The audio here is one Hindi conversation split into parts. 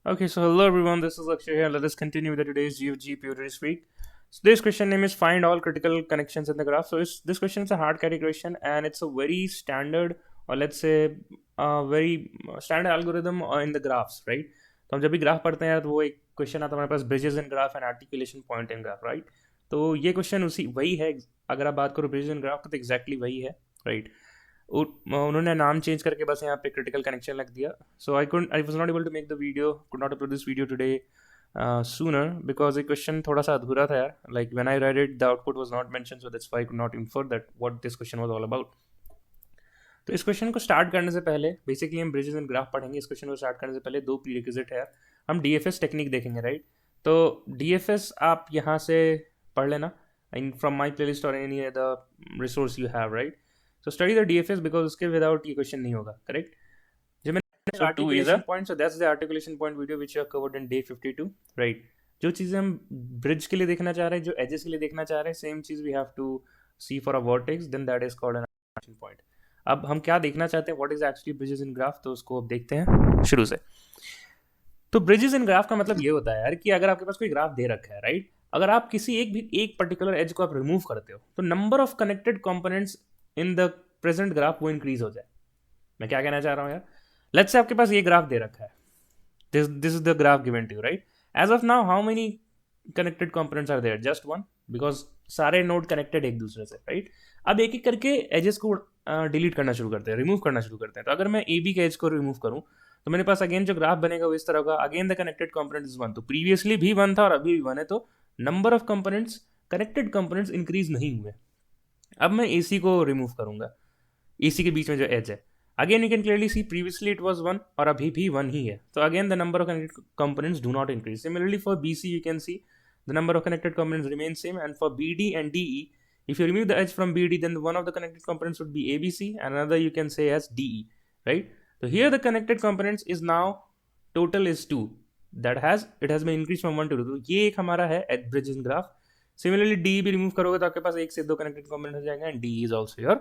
Okay, so hello everyone, this is Akshay here. Let us continue with today's GeoG Pewters week. So this question name is find all critical connections in the graph. So this question is a hard category question and it's a very standard or let's say very standard algorithm in the graphs, right? तो हम जब भी ग्राफ पढ़ते हैं तो वो एक क्वेश्चन आता है हमारे पास bridges in graph and articulation point in graph, right? तो ये क्वेश्चन उसी वही है. अगर आप बात करो ब्रिजेस इन ग्राफ का तो एग्जैक्टली वही है, राइट? उन्होंने नाम चेंज करके बस यहाँ पे क्रिटिकल कनेक्शन लग दिया. So I was not able to make the video, could not upload this video today sooner because ये क्वेश्चन थोड़ा सा अधूरा था यार. Like when I read it the output was not mention, so that's why I could not infer that what this question was all about. तो इस क्वेश्चन को स्टार्ट करने से पहले बेसिकली हम ब्रिजेस एंड ग्राफ पढ़ेंगे. इस क्वेश्चन को स्टार्ट करने से पहले दो प्रीरिक्विजिट है. हम डीएफएस टेक्निक देखेंगे, राइट? तो डीएफएस आप यहाँ से पढ़ लेना in from my playlist और any other resource you have, right? So study the DFS because उसके without ये question नहीं होगा, correct? जो मैंने articulation point, so that's the articulation point video which you have covered in day 52, right? जो चीज़ें हम bridge के लिए देखना चाह रहे हैं, जो edges के लिए देखना चाह रहे हैं, same cheese we have to see for a vertex, then that is called an articulation point. अब हम क्या देखना चाहते हैं, what is actually bridges in graph, तो उसको अब देखते हैं शुरू से. तो bridges in graph का मतलब ये होता है यार कि अगर आपके पास कोई ग्राफ दे रखा है, राइट? अगर आप किसी एक पर्टिकुलर एज को आप रिमूव करते हो तो number of connected components in the present graph वो इंक्रीज हो जाए. मैं क्या कहना चाह रहा हूँ यार, लेट्स से आपके पास ये ग्राफ दे रखा है, this is the graph given to you, right? As of now how many connected components are there? Just one, because सारे नोड कनेक्टेड एक दूसरे से, राइट? अब एक एक करके एजेस को डिलीट करना शुरू करते हैं, रिमूव करना शुरू करते हैं. तो अगर मैं ए बी के एज को रिमूव करूँ तो मेरे पास अगेन जो ग्राफ बनेगा वो इस तरह का. Again the connected component is one. तो प्रीवियसली भी वन था और अभी भी वन है, तो number of components connected components increase नहीं हुए. अब मैं ए सी को रिमूव करूंगा, ए सी के बीच में जो एज है. Again you can clearly see previously it was one और अभी भी वन ही है. तो again the number of connected components do not increase. Similarly for B C you can see the number of connected components remains same, and for BD and DE, if you remove the edge from BD, then one of the connected components would be ABC and another you can say as DE, right? So here the connected components is now total is 2, that has it has been increased from 1 to 2. तो ये एक हमारा है bridges graph. Similarly DE भी remove करोगे तो आपके पास एक से दो connected component हो जाएगा and DE is also your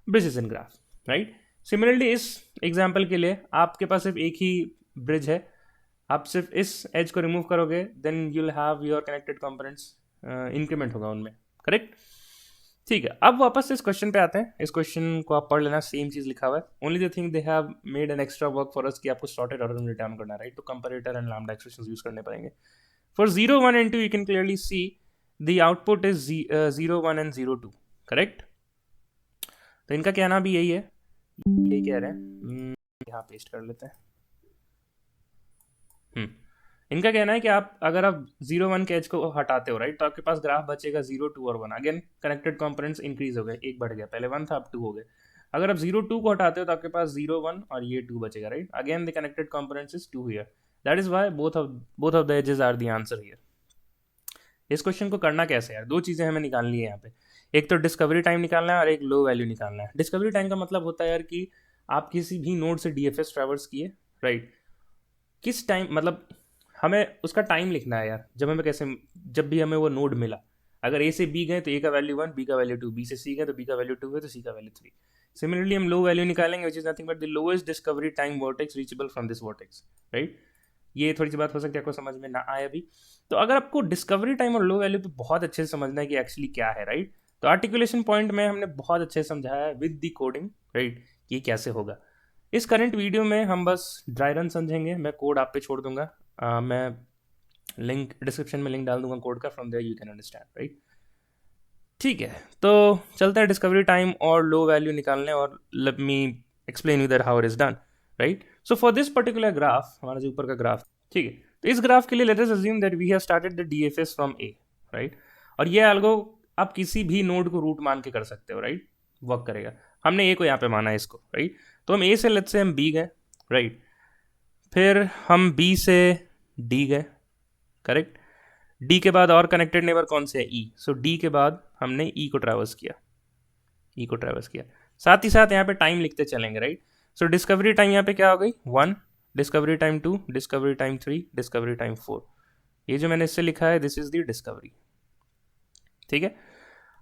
bridges graph, right? Similarly इस example के लिए आपके पास सिर्फ एक ही bridge है, आप सिर्फ इस एज को रिमूव करोगे then you will have your connected components, increment होगा उनमें, करेक्ट? ठीक है, अब वापस इस क्वेश्चन पे आते हैं. इस क्वेश्चन को आप पढ़ लेना, सेम चीज़ लिखा हुआ है. Only the thing they have made an extra work for us कि आपको सॉर्टेड ऑर्डर में रिटर्न करना है, राइट? तो comparator and lambda expressions use करने पड़ेंगे. For 0 1 and 2 you can clearly see the output is 0 1 and 0 2, correct? तो इनका कहना भी यही है, यही कह रहे हैं. यहाँ पेस्ट कर लेते हैं. इनका कहना है कि आप अगर आप 0 1 के एज को हटाते हो, राइट, तो आपके पास ग्राफ बचेगा 0 2 और 1. अगेन कनेक्टेड कंपोनेंट्स इंक्रीज हो गए, एक बढ़ गया, पहले 1 था अब 2 हो गए. अगर आप 0 2 को हटाते हो तो आपके पास 0 1 और ये 2 बचेगा, right? Again the connected components is 2 here. That is why both of the edges are the answer here. इस क्वेश्चन को करना कैसे यार? दो चीज़ें हमें निकालनी है यहाँ पे. एक तो डिस्कवरी टाइम निकालना है और एक लो वैल्यू निकालना है. डिस्कवरी टाइम का मतलब होता है यार कि आप किसी भी नोड से डीएफएस ट्रैवर्स किए, राइट? किस टाइम, मतलब हमें उसका टाइम लिखना है यार. जब भी हमें वो नोड मिला, अगर ए से बी गए तो ए का वैल्यू 1, बी का वैल्यू 2, बी से सी गए तो बी का वैल्यू 2 है तो सी का वैल्यू 3. सिमिलरली हम लो वैल्यू निकालेंगे which is nothing but the lowest discovery time vertex reachable from this vertex, right? ये थोड़ी सी बात हो सकती है आपको समझ में ना आए अभी. तो अगर आपको डिस्कवरी टाइम और लो वैल्यू पे बहुत अच्छे से समझना है कि एक्चुअली क्या है, राइट, तो आर्टिकुलेशन पॉइंट में हमने बहुत अच्छे से समझाया है विद द कोडिंग, राइट, ये कैसे होगा. इस करंट वीडियो में हम बस ड्राई रन समझेंगे. मैं कोड आप पे छोड़ दूंगा, मैं लिंक डिस्क्रिप्शन में लिंक डाल दूंगा कोड का, from there you can understand, right? ठीक है, तो चलते हैं डिस्कवरी टाइम और लो वैल्यू निकालने और let me explain you that how it is done, right? So for this particular graph, हमारा जो ऊपर का ग्राफ, ठीक है, तो इस ग्राफ के लिए let us assume that we have started the DFS from A, right? और ये एल्गो आप किसी भी नोड को रूट मान के कर सकते हो, राइट? वर्क करेगा. हमने ए को यहाँ पे माना है इसको, राइट? तो हम ए से लेट्स से हम बी गए, राइट? फिर हम बी से डी गए, करेक्ट? डी के बाद और कनेक्टेड नेबर कौन से है? ई. सो डी के बाद हमने ई को ट्रैवर्स किया, साथ ही साथ यहाँ पे टाइम लिखते चलेंगे, राइट? सो डिस्कवरी टाइम यहाँ पे क्या हो गई? 1, discovery time 2, discovery time 3, discovery time 4. ये जो मैंने इससे लिखा है दिस इज द डिस्कवरी, ठीक है?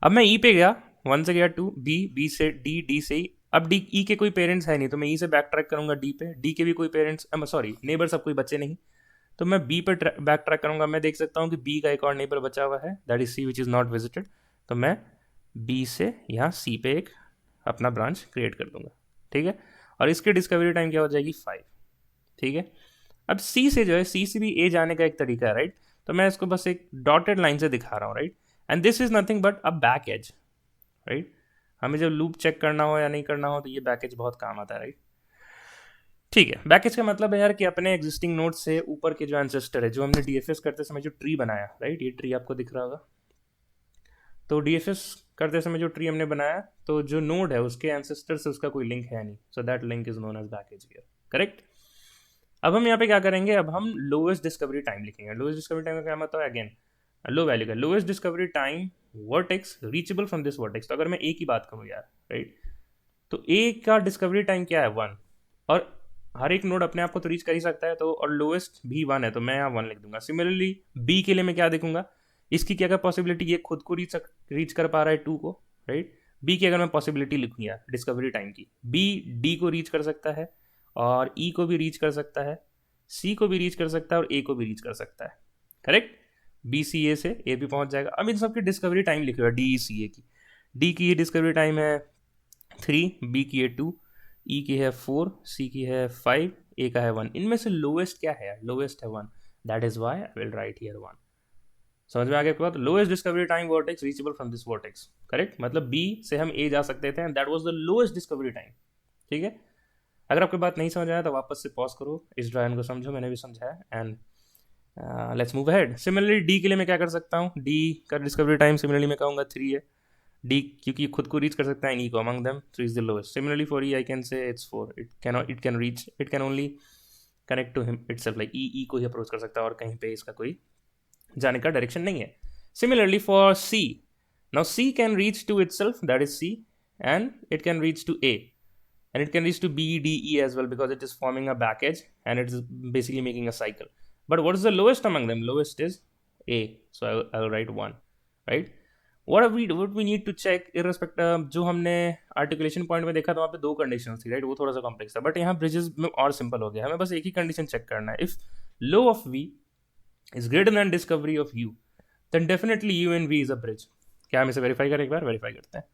अब मैं ई पे गया, 1 से गया 2, बी से डी, डी से ई. अब डी ई के कोई पेरेंट्स है नहीं तो मैं ई से बैक ट्रैक करूंगा डी पे. डी के भी कोई पेरेंट्स, सॉरी नेबर्स अब कोई बच्चे नहीं, तो मैं बी पर बैक ट्रैक करूँगा, मैं देख सकता हूँ कि बी का एक और नेबर बचा हुआ है, that is C which is not visited. तो मैं बी से यहाँ सी पे एक अपना ब्रांच क्रिएट कर दूंगा, ठीक है। और इसकी डिस्कवरी टाइम क्या हो जाएगी 5, ठीक है। अब सी से जो है, सी से भी ए जाने का एक तरीका है, राइट। तो मैं इसको बस एक डॉटेड लाइन से दिखा रहा हूँ, right. And this is nothing but a back edge, right. हमें जब लूप चेक करना हो या नहीं करना हो तो ये बैक एज बहुत काम आता है, राइट। ठीक है, बैकेज का मतलब है यार कि अपने एग्जिस्टिंग नोड से ऊपर के जो एंसेस्टर है, जो हमने डीएफएस करते समय जो ट्री बनाया, राइट, ये ट्री आपको दिख रहा होगा। तो डीएफएस करते समय जो ट्री हमने बनाया, तो जो नोड है उसके एंसेस्टर से उसका कोई लिंक है नहीं, so that link is known as back edge here, correct. अब हम यहाँ पे क्या करेंगे, अब हम लोएस्ट डिस्कवरी टाइम लिखेंगे। लोएस्ट डिस्कवरी टाइम का क्या मतलब है, अगेन लो वैल्यू का lowest discovery time vertex reachable from this vertex. तो अगर मैं ए की बात करूँ यार, राइट, तो ए का डिस्कवरी टाइम क्या है 1, और हर एक नोड अपने आप को तो रीच कर ही सकता है, तो और लोएस्ट भी 1 है, तो मैं यहाँ 1 लिख दूंगा। सिमिलरली बी के लिए मैं क्या देखूंगा, इसकी क्या क्या पॉसिबिलिटी, ये खुद को रीच कर पा रहा है 2 को, राइट। बी की अगर मैं पॉसिबिलिटी लिखूँ यार डिस्कवरी टाइम की, बी डी को रीच कर सकता है, और ई को भी रीच कर सकता है, सी को भी रीच कर सकता है, और ए को भी रीच कर सकता है, करेक्ट। बी सी ए से ए भी पहुंच जाएगा। अब इन सबकी डिस्कवरी टाइम लिख रहा है डी ई सी ए की। डी की ये डिस्कवरी टाइम है 3, बी की है 2, ई की है 4, सी की है 5, ए का है 1। इनमें से लोएस्ट क्या है, लोएस्ट है 1, that is why I will write here 1। समझ में आ गया आपके बात। Lowest discovery time vertex reachable from this vertex, correct. मतलब बी से हम ए जा सकते थे and that was the lowest discovery time, ठीक है। अगर आपकी बात नहीं समझ आया तो वापस से पॉज करो, इस ड्रायन को समझो, मैंने भी समझाया, and let's move ahead. Similarly D के लिए मैं क्या कर सकता हूँ, डी का डिस्कवरी टाइम सिमिलरली मैं कहूँगा 3 है। डी क्योंकि खुद को रीच कर सकता है, ई को among them 3 is the lowest. Similarly for E I can say it's 4, it can only connect to him itself, like E को ही अप्रोच कर सकता है, और कहीं पे इसका कोई जाने का डायरेक्शन नहीं है। Similarly for C, now C can reach to itself, that is C, and it can reach to A, and it can reach to B, D, E as well, because it is forming a back edge and it is basically making a cycle. But what is the lowest among them? Lowest is A, so I'll write 1, right? What we need to check, irrespective, जो हमने आर्टिकुलेशन पॉइंट में देखा था वहाँ पे 2 कंडीशन थी, राइट, वो थोड़ा सा कॉम्प्लेक्स था, बट यहाँ ब्रिजेस में और सिंपल हो गया, हमें बस एक ही कंडीशन चेक करना है। If low of V is greater than discovery of U, then definitely U and V is a bridge। क्या हम इसे वेरीफाई करें, एक बार वेरीफाई करते हैं।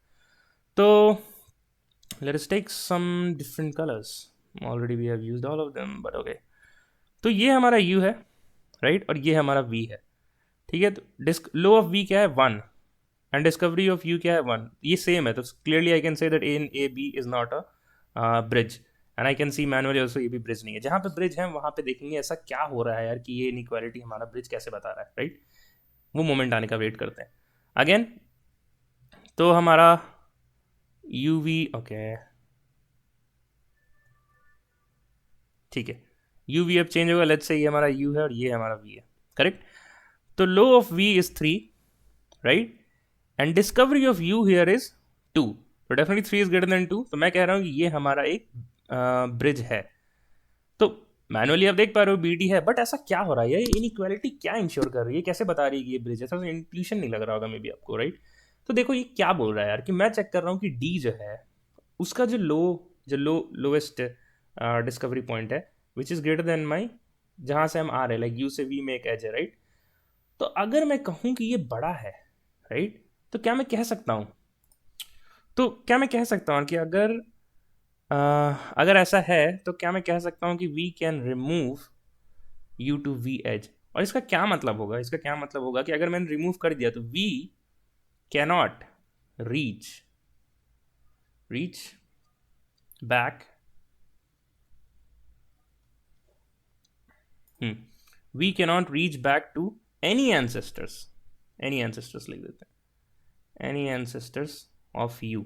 तो let us take some different colors, already we have used all of them, but okay। तो ये हमारा U है, राइट, और ये हमारा V है, ठीक है। तो लो ऑफ V क्या है 1, एंड डिस्कवरी ऑफ U क्या है 1, ये सेम है, तो clearly I can say that A in A B is not a bridge, and I can see manually also ये भी ब्रिज नहीं है। जहाँ पे ब्रिज है वहाँ पे देखेंगे ऐसा क्या हो रहा है यार कि ये इनइक्वालिटी हमारा ब्रिज कैसे बता रहा है, राइट। वो मोमेंट आने का वेट करते हैं अगेन। तो हमारा यू वी, ओके ठीक है, यू वी अब चेंज होगा, लेट्स से ये हमारा यू है और ये हमारा वी है, करेक्ट। तो low of V is 3, right, and discovery of U here is 2, तो डेफिनेटली 3 इज ग्रेटर देन 2, तो मैं कह रहा हूँ कि ये हमारा एक ब्रिज है। तो मैनुअली आप देख पा रहे हो बी डी है, बट ऐसा क्या हो रहा है, ये इनइक्वालिटी क्या इंश्योर कर रही है, कैसे बता रही है कि ये ब्रिज है, ऐसा इंट्यूशन नहीं लग रहा होगा मे बी आपको, राइट। तो देखो ये क्या बोल रहा है यार, कि मैं चेक कर रहा हूँ कि डी जो है उसका जो लोएस्ट डिस्कवरी पॉइंट है विच इज़ ग्रेटर देन माई, जहाँ से हम आ रहे हैं, लाइक यू से वी में एक एज है, राइट। तो अगर मैं कहूँ कि ये बड़ा है, राइट, तो क्या मैं कह सकता हूँ, कि अगर ऐसा है तो क्या मैं कह सकता हूँ कि we can remove U to V edge. और इसका क्या मतलब होगा, कि अगर मैंने रिमूव कर दिया तो we cannot reach back, we cannot reach back to any ancestors लिख देते हैं, एनी एंसेस्टर्स ऑफ यू।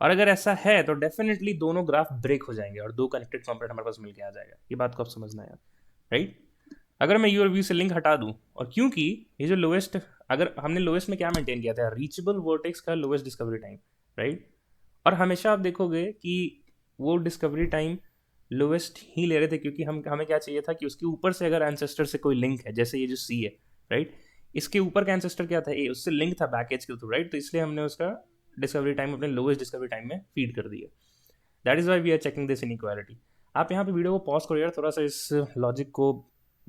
और अगर ऐसा है तो डेफिनेटली दोनों ग्राफ ब्रेक हो जाएंगे और 2 कनेक्टेड कॉम्पोनेंट हमारे पास मिलके आ जाएगा। ये बात को आप समझना है, राइट। अगर मैं यू और वी से लिंक हटा दूं, और क्योंकि ये जो लोएस्ट, अगर हमने लोएस्ट में क्या मेंटेन किया था, रीचेबल वर्टेक्स का लोएस्ट डिस्कवरी टाइम, राइट। और हमेशा आप देखोगे कि वो डिस्कवरी टाइम लोएस्ट ही ले रहे थे, क्योंकि हमें क्या चाहिए था कि उसके ऊपर से अगर एंसेस्टर से कोई लिंक है, जैसे ये जो सी है, राइट, इसके ऊपर का एंसेस्टर क्या था, ए, उससे लिंक था बैकेज के थ्रू, राइट। तो इसलिए हमने उसका डिस्कवरी टाइम अपने लोएस्ट डिस्कवरी टाइम में फीड कर दिया। That is why we are checking this inequality. आप यहाँ पे वीडियो को पॉज करो यार, थोड़ा सा इस लॉजिक को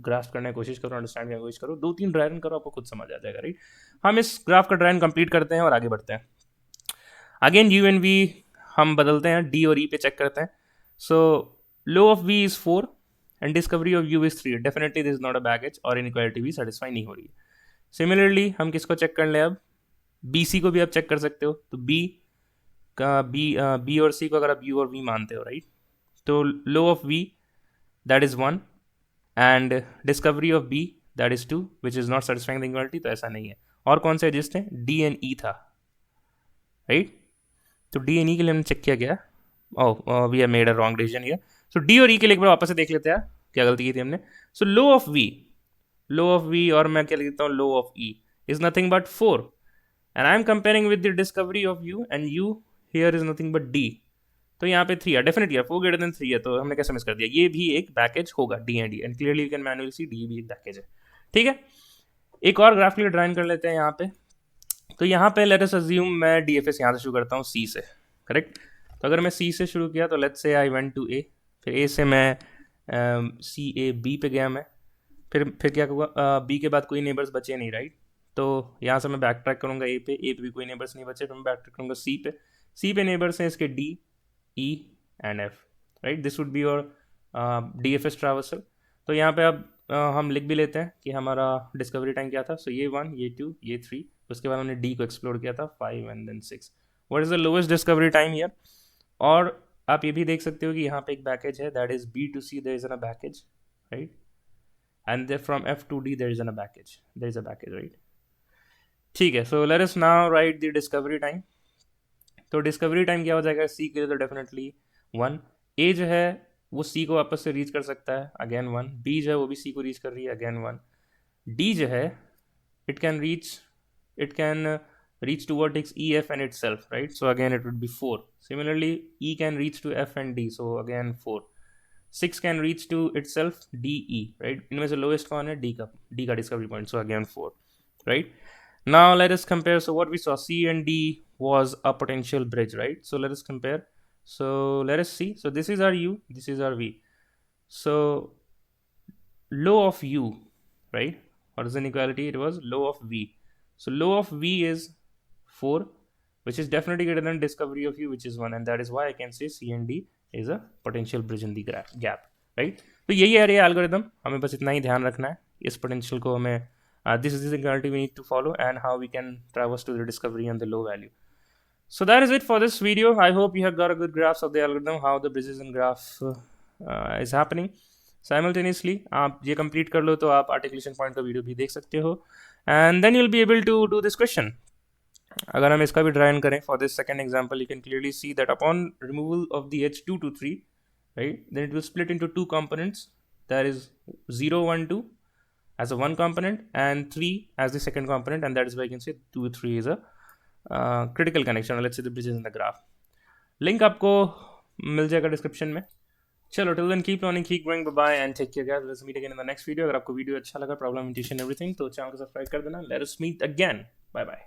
ग्रास्प करने की कोशिश करो, अंडरस्टैंड करने की कोशिश करो, 2-3 ड्राई रन करो, आपको खुद समझ आ जाएगा, राइट। हम इस ग्राफ का ड्राई रन कंप्लीट करते हैं और आगे बढ़ते हैं। अगेन यू एंड वी हम बदलते हैं, डी और ई पे चेक करते हैं। So low of V is 4 and discovery of U is 3, definitely this is not a baggage और इनइक्वालिटी भी सेटिस्फाई नहीं हो रही है। सिमिलरली हम किसको चेक कर लें अब, बी सी को भी आप चेक कर सकते हो। तो बी का बी और सी को अगर आप यू और वी मानते हो, राइट, तो low of V that is 1 and discovery of B that is 2 which is not satisfying the equality, तो ऐसा नहीं है। और कौन से एग्जिस्ट हैं, डी एंड ई था, राइट। तो डी एंड ई के लिए हमने चेक किया गया, oh we have made a wrong decision here. So D और ई के लिए एक बार वापस से देख लेते हैं क्या गलती की थी हमने। सो लो ऑफ वी और मैं क्या लिखता हूँ, low of E is nothing but 4 and I am comparing with the discovery of U and U here is nothing but D. तो यहाँ पे 3 है, डेफिनेटली है, 4 ग्रेटर देन 3 है, तो हमने कैसे मिस कर दिया, ये भी एक पैकेज होगा D and D, and clearly you can manually see D भी एक पैकेज है, ठीक है। एक और ग्राफ के लिए ड्राइंग कर लेते हैं यहाँ पे। तो यहाँ पे लेट अस अज्यूम मैं डी एफ एस यहाँ से शुरू करता हूँ सी से, करेक्ट। तो अगर मैं सी से शुरू किया तो let's say I went to ए, फिर ए से मैं सी ए बी पे गया मैं, फिर क्या हुआ, बी के बाद कोई नेबर्स बचे नहीं, राइट। तो यहाँ से मैं बैक ट्रैक करूँगा ए पे भी कोई नेबर्स नहीं बचे, तो मैं बैक ट्रैक करूँगा सी पे नेबर्स हैं इसके D E and F, right. This would be your D F S traversal. तो यहाँ पे अब हम लिख भी लेते हैं कि हमारा डिस्कवरी टाइम क्या था। सो ये 1, ये 2, ये 3, उसके बाद हमने डी को एक्सप्लोर किया था 5 and then 6। What is the lowest discovery time here. और आप ये भी देख सकते हो कि यहाँ पे एक पैकेज है that is B to C, there is a package, right, and then from F to D there is a package, right, ठीक है। so let us now write the discovery time। तो डिस्कवरी टाइम क्या हो जाएगा, सी के लिए तो डेफिनेटली 1, ए जो है वो सी को वापस से रीच कर सकता है, अगेन 1, बी जो है वो भी सी को रीच कर रही है, अगेन 1, डी जो है it can reach toward its E, F and itself, right, so again it would be 4. Similarly E can reach to F and D, so again 4. 6 can reach to itself D, E, right, इनमें से lowest कौन है, D का discovery point, so again 4, right। Now let us compare, so what we saw, C and D was a potential bridge, right, so let us compare, so let us see, so this is our U, this is our V, so low of U, right, what is the inequality, it was low of V, so low of V is 4, which is definitely greater than discovery of U, which is 1, and that is why I can say C and D is a potential bridge in the gap, right। तो यही है एल्गोरिथम, हमें बस इतना ही ध्यान रखना है, इस पोटेंशियल को हमें this is the inequality we need to follow and how we can traverse to the discovery and the low value. So that is it for this video. I hope you have got a good grasp of the algorithm, how the bridges and graph is happening simultaneously. आप ये complete कर लो तो आप articulation point का वीडियो भी देख सकते हो, and then you'll be able to do this question. अगर हम इसका भी ड्राई रन करें, for this second example you can clearly see that upon removal of the h 2 to 3, right, then it will split into 2 components, that is 0 1 2 as a one component and 3 as the second component, and that is why you can say 2 3 is a critical connection, or let's say the bridges in the graph. Link आपको मिल जाएगा डिस्क्रिप्शन में। चलो till then keep learning, keep growing, bye bye and take care guys, let's meet again in the next video। अगर आपको वीडियो अच्छा लगा, प्रॉब्लम, इंट्यूशन, एवरीथिंग, तो चैनल को सब्सक्राइब कर देना। Let us meet again, bye bye।